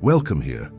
Welcome here.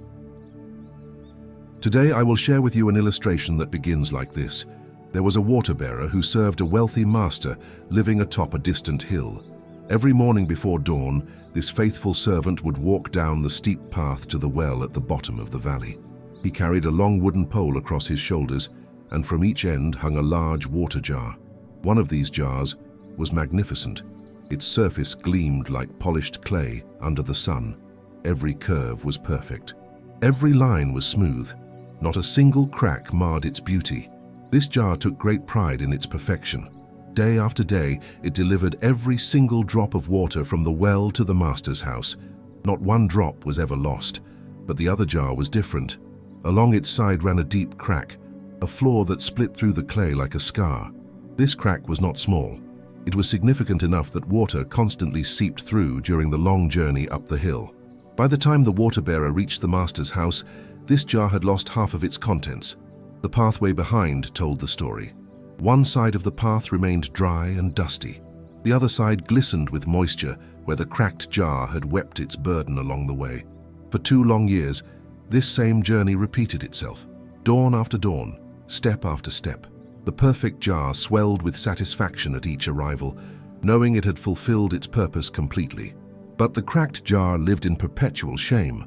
Today I will share with you an illustration that begins like this. There was a water-bearer who served a wealthy master living atop a distant hill. Every morning before dawn, this faithful servant would walk down the steep path to the well at the bottom of the valley. He carried a long wooden pole across his shoulders, and from each end hung a large water jar. One of these jars was magnificent. Its surface gleamed like polished clay under the sun. Every curve was perfect. Every line was smooth. Not a single crack marred its beauty. This jar took great pride in its perfection. Day after day, it delivered every single drop of water from the well to the master's house. Not one drop was ever lost, but the other jar was different. Along its side ran a deep crack, a flaw that split through the clay like a scar. This crack was not small. It was significant enough that water constantly seeped through during the long journey up the hill. By the time the water-bearer reached the master's house, this jar had lost half of its contents. The pathway behind told the story. One side of the path remained dry and dusty. The other side glistened with moisture where the cracked jar had wept its burden along the way. For 2 long years, this same journey repeated itself. Dawn after dawn, step after step. The perfect jar swelled with satisfaction at each arrival, knowing it had fulfilled its purpose completely. But the cracked jar lived in perpetual shame.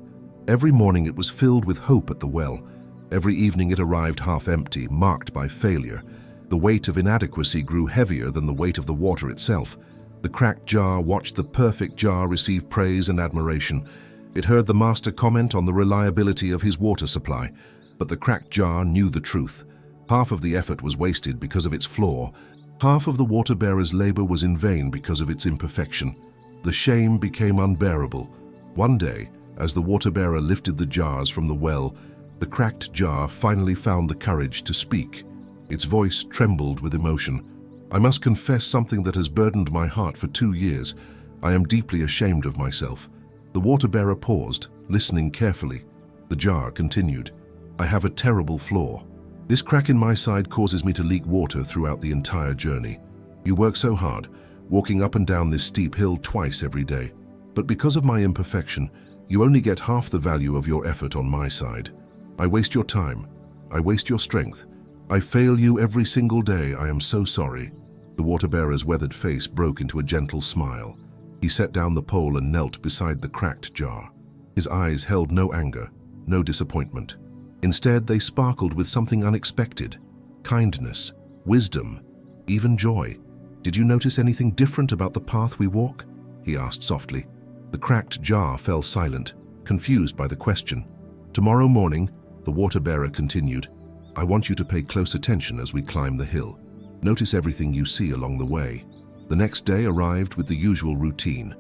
Every morning it was filled with hope at the well. Every evening it arrived half empty, marked by failure. The weight of inadequacy grew heavier than the weight of the water itself. The cracked jar watched the perfect jar receive praise and admiration. It heard the master comment on the reliability of his water supply. But the cracked jar knew the truth. Half of the effort was wasted because of its flaw. Half of the water-bearer's labor was in vain because of its imperfection. The shame became unbearable. One day, as the water-bearer lifted the jars from the well, the cracked jar finally found the courage to speak. Its voice trembled with emotion. "I must confess something that has burdened my heart for 2 years. I am deeply ashamed of myself." The water-bearer paused, listening carefully. The jar continued. "I have a terrible flaw. This crack in my side causes me to leak water throughout the entire journey. You work so hard, walking up and down this steep hill twice every day. But because of my imperfection, you only get half the value of your effort on my side. I waste your time. I waste your strength. I fail you every single day. I am so sorry." The water-bearer's weathered face broke into a gentle smile. He set down the pole and knelt beside the cracked jar. His eyes held no anger, no disappointment. Instead, they sparkled with something unexpected: kindness, wisdom, even joy. "Did you notice anything different about the path we walk?" he asked softly. The cracked jar fell silent, confused by the question. "Tomorrow morning," the water-bearer continued, "I want you to pay close attention as we climb the hill. Notice everything you see along the way." The next day arrived with the usual routine.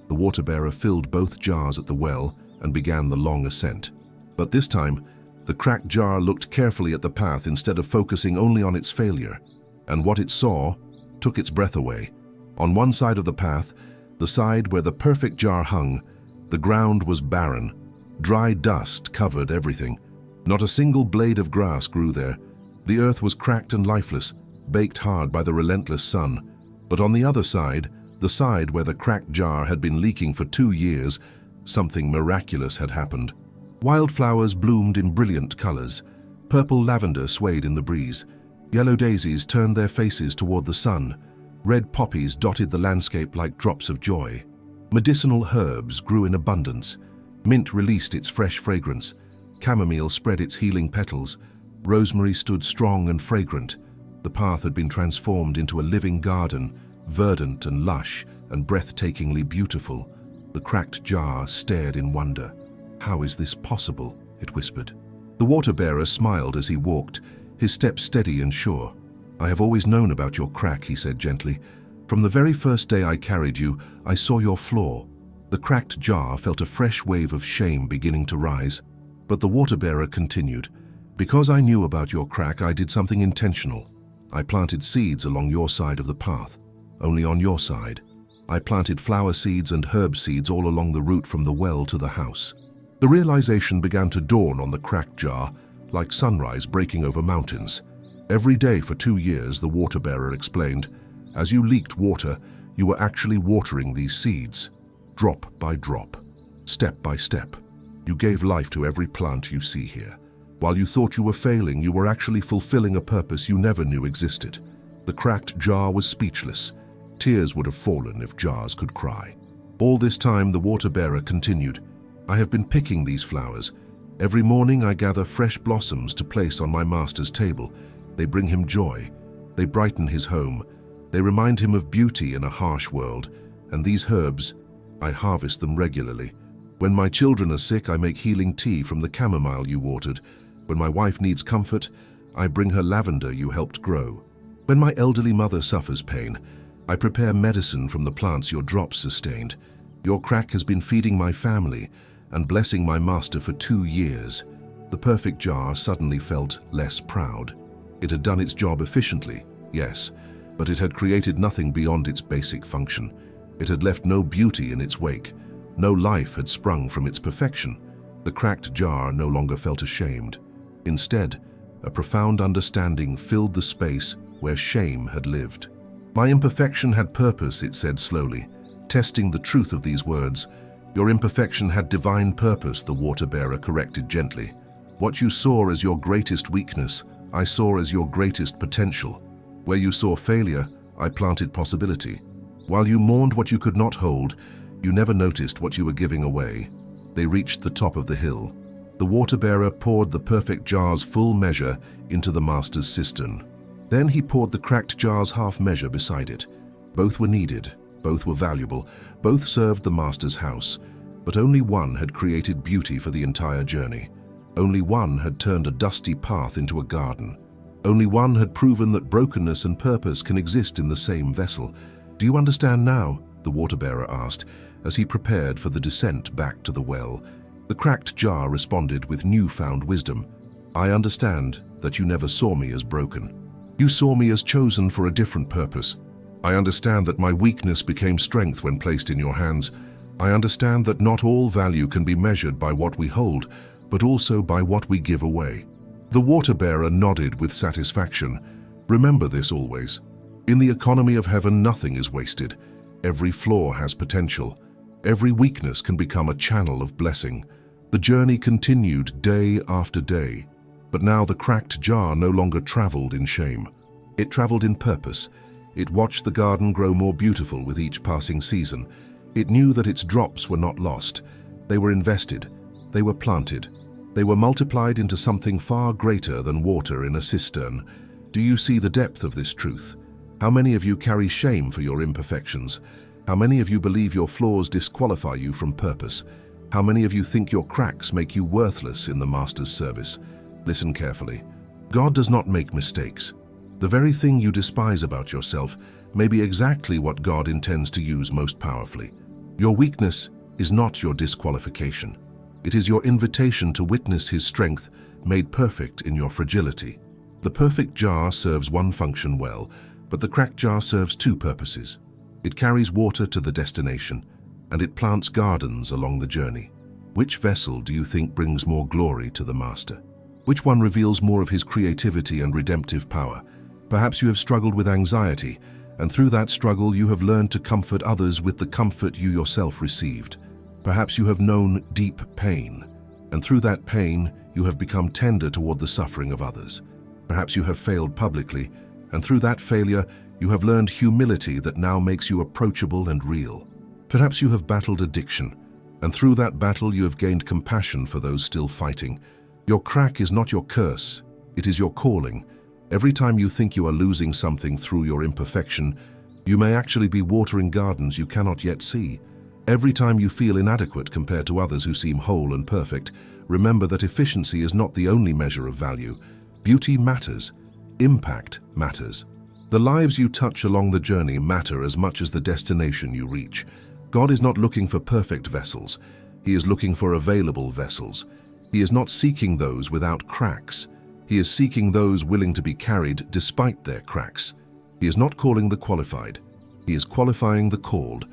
The water-bearer filled both jars at the well and began the long ascent. But this time, the cracked jar looked carefully at the path instead of focusing only on its failure. And what it saw took its breath away. On one side of the path, the side where the perfect jar hung, the ground was barren. Dry dust covered everything. Not a single blade of grass grew there. The earth was cracked and lifeless, baked hard by the relentless sun. But on the other side, the side where the cracked jar had been leaking for 2 years, something miraculous had happened. Wildflowers bloomed in brilliant colors. Purple lavender swayed in the breeze. Yellow daisies turned their faces toward the sun. Red poppies dotted the landscape like drops of joy. Medicinal herbs grew in abundance. Mint released its fresh fragrance. Chamomile spread its healing petals. Rosemary stood strong and fragrant. The path had been transformed into a living garden, verdant and lush and breathtakingly beautiful. The cracked jar stared in wonder. "How is this possible?" it whispered. The water-bearer smiled as he walked, his step steady and sure. "I have always known about your crack," he said gently. "From the very first day I carried you, I saw your flaw." The cracked jar felt a fresh wave of shame beginning to rise. But the water-bearer continued, "Because I knew about your crack, I did something intentional. I planted seeds along your side of the path, only on your side. I planted flower seeds and herb seeds all along the route from the well to the house." The realization began to dawn on the cracked jar, like sunrise breaking over mountains. Every day for 2 years, the water-bearer explained, as you leaked water, you were actually watering these seeds, drop by drop, step by step. You gave life to every plant you see here. While you thought you were failing, you were actually fulfilling a purpose you never knew existed. The cracked jar was speechless. Tears would have fallen if jars could cry. All this time, the water-bearer continued, "I have been picking these flowers. Every morning I gather fresh blossoms to place on my master's table. They bring him joy. They brighten his home. They remind him of beauty in a harsh world. And these herbs, I harvest them regularly. When my children are sick, I make healing tea from the chamomile you watered. When my wife needs comfort, I bring her lavender you helped grow. When my elderly mother suffers pain, I prepare medicine from the plants your drops sustained. Your crack has been feeding my family and blessing my master for 2 years." The perfect jar suddenly felt less proud. It had done its job efficiently, yes, but it had created nothing beyond its basic function. It had left no beauty in its wake. No life had sprung from its perfection. The cracked jar no longer felt ashamed. Instead, a profound understanding filled the space where shame had lived. "My imperfection had purpose," it said slowly, testing the truth of these words. "Your imperfection had divine purpose," the water-bearer corrected gently. "What you saw as your greatest weakness, I saw as your greatest potential. Where you saw failure, I planted possibility. While you mourned what you could not hold, you never noticed what you were giving away." They reached the top of the hill. The water-bearer poured the perfect jar's full measure into the master's cistern. Then he poured the cracked jar's half measure beside it. Both were needed, both were valuable, both served the master's house. But only one had created beauty for the entire journey. Only one had turned a dusty path into a garden. Only one had proven that brokenness and purpose can exist in the same vessel. "Do you understand now?" the water-bearer asked, as he prepared for the descent back to the well. The cracked jar responded with newfound wisdom. "I understand that you never saw me as broken. You saw me as chosen for a different purpose. I understand that my weakness became strength when placed in your hands. I understand that not all value can be measured by what we hold, but also by what we give away." The water-bearer nodded with satisfaction. "Remember this always. In the economy of heaven, nothing is wasted. Every flaw has potential. Every weakness can become a channel of blessing." The journey continued day after day, but now the cracked jar no longer traveled in shame. It traveled in purpose. It watched the garden grow more beautiful with each passing season. It knew that its drops were not lost. They were invested. They were planted. They were multiplied into something far greater than water in a cistern. Do you see the depth of this truth? How many of you carry shame for your imperfections? How many of you believe your flaws disqualify you from purpose? How many of you think your cracks make you worthless in the Master's service? Listen carefully. God does not make mistakes. The very thing you despise about yourself may be exactly what God intends to use most powerfully. Your weakness is not your disqualification. It is your invitation to witness His strength made perfect in your fragility. The perfect jar serves one function well, but the cracked jar serves 2 purposes. It carries water to the destination, and it plants gardens along the journey. Which vessel do you think brings more glory to the Master? Which one reveals more of His creativity and redemptive power? Perhaps you have struggled with anxiety, and through that struggle you have learned to comfort others with the comfort you yourself received. Perhaps you have known deep pain, and through that pain you have become tender toward the suffering of others. Perhaps you have failed publicly, and through that failure you have learned humility that now makes you approachable and real. Perhaps you have battled addiction, and through that battle you have gained compassion for those still fighting. Your crack is not your curse, it is your calling. Every time you think you are losing something through your imperfection, you may actually be watering gardens you cannot yet see. Every time you feel inadequate compared to others who seem whole and perfect, remember that efficiency is not the only measure of value. Beauty matters. Impact matters. The lives you touch along the journey matter as much as the destination you reach. God is not looking for perfect vessels. He is looking for available vessels. He is not seeking those without cracks. He is seeking those willing to be carried despite their cracks. He is not calling the qualified. He is qualifying the called,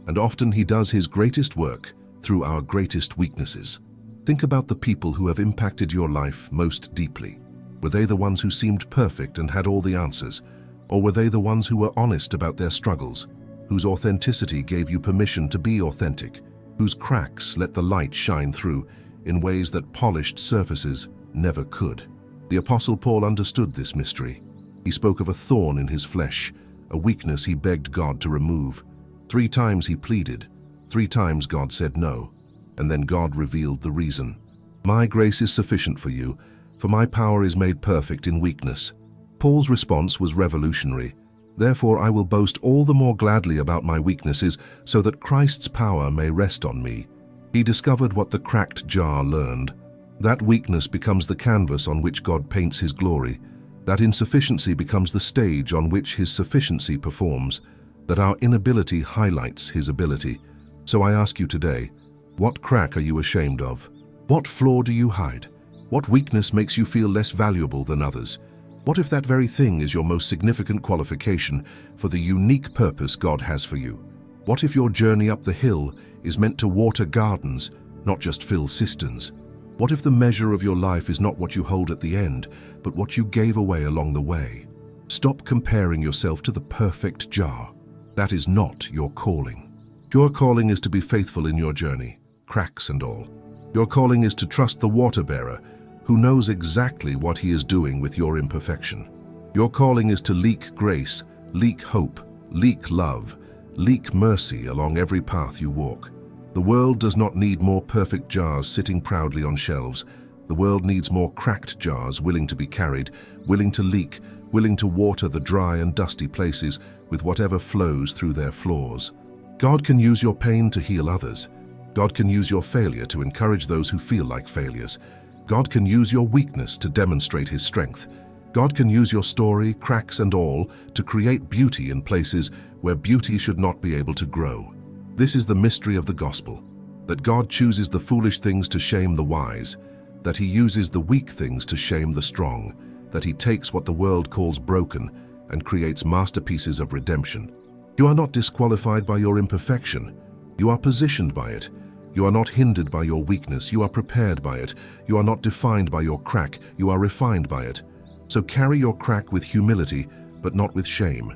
and often He does His greatest work through our greatest weaknesses. Think about the people who have impacted your life most deeply. Were they the ones who seemed perfect and had all the answers? Or were they the ones who were honest about their struggles, whose authenticity gave you permission to be authentic, whose cracks let the light shine through? in ways that polished surfaces never could. The Apostle Paul understood this mystery. He spoke of a thorn in his flesh, a weakness he begged God to remove. 3 times he pleaded. 3 times God said no, and then God revealed the reason. "My grace is sufficient for you, for my power is made perfect in weakness." Paul's response was revolutionary. "Therefore I will boast all the more gladly about my weaknesses, so that Christ's power may rest on me." He discovered what the cracked jar learned. That weakness becomes the canvas on which God paints his glory. That insufficiency becomes the stage on which his sufficiency performs. That our inability highlights his ability. So I ask you today, what crack are you ashamed of? What flaw do you hide? What weakness makes you feel less valuable than others? What if that very thing is your most significant qualification for the unique purpose God has for you? What if your journey up the hill is meant to water gardens, not just fill cisterns? What if the measure of your life is not what you hold at the end, but what you gave away along the way? Stop comparing yourself to the perfect jar. That is not your calling. Your calling is to be faithful in your journey, cracks and all. Your calling is to trust the water-bearer, who knows exactly what he is doing with your imperfection. Your calling is to leak grace, leak hope, leak love, leak mercy along every path you walk. The world does not need more perfect jars sitting proudly on shelves. The world needs more cracked jars willing to be carried, willing to leak, willing to water the dry and dusty places with whatever flows through their flaws. God can use your pain to heal others. God can use your failure to encourage those who feel like failures. God can use your weakness to demonstrate his strength. God can use your story, cracks and all, to create beauty in places where beauty should not be able to grow. This is the mystery of the gospel, that God chooses the foolish things to shame the wise, that he uses the weak things to shame the strong, that he takes what the world calls broken and creates masterpieces of redemption. You are not disqualified by your imperfection. You are positioned by it. You are not hindered by your weakness. You are prepared by it. You are not defined by your crack. You are refined by it. So carry your crack with humility, but not with shame.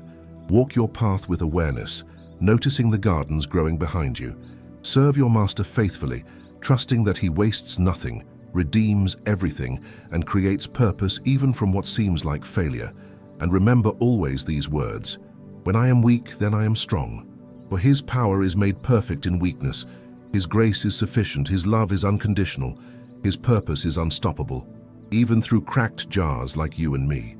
Walk your path with awareness, noticing the gardens growing behind you. Serve your master faithfully, trusting that he wastes nothing, redeems everything, and creates purpose even from what seems like failure. And remember always these words: "When I am weak, then I am strong. For his power is made perfect in weakness. His grace is sufficient, his love is unconditional, his purpose is unstoppable, even through cracked jars like you and me."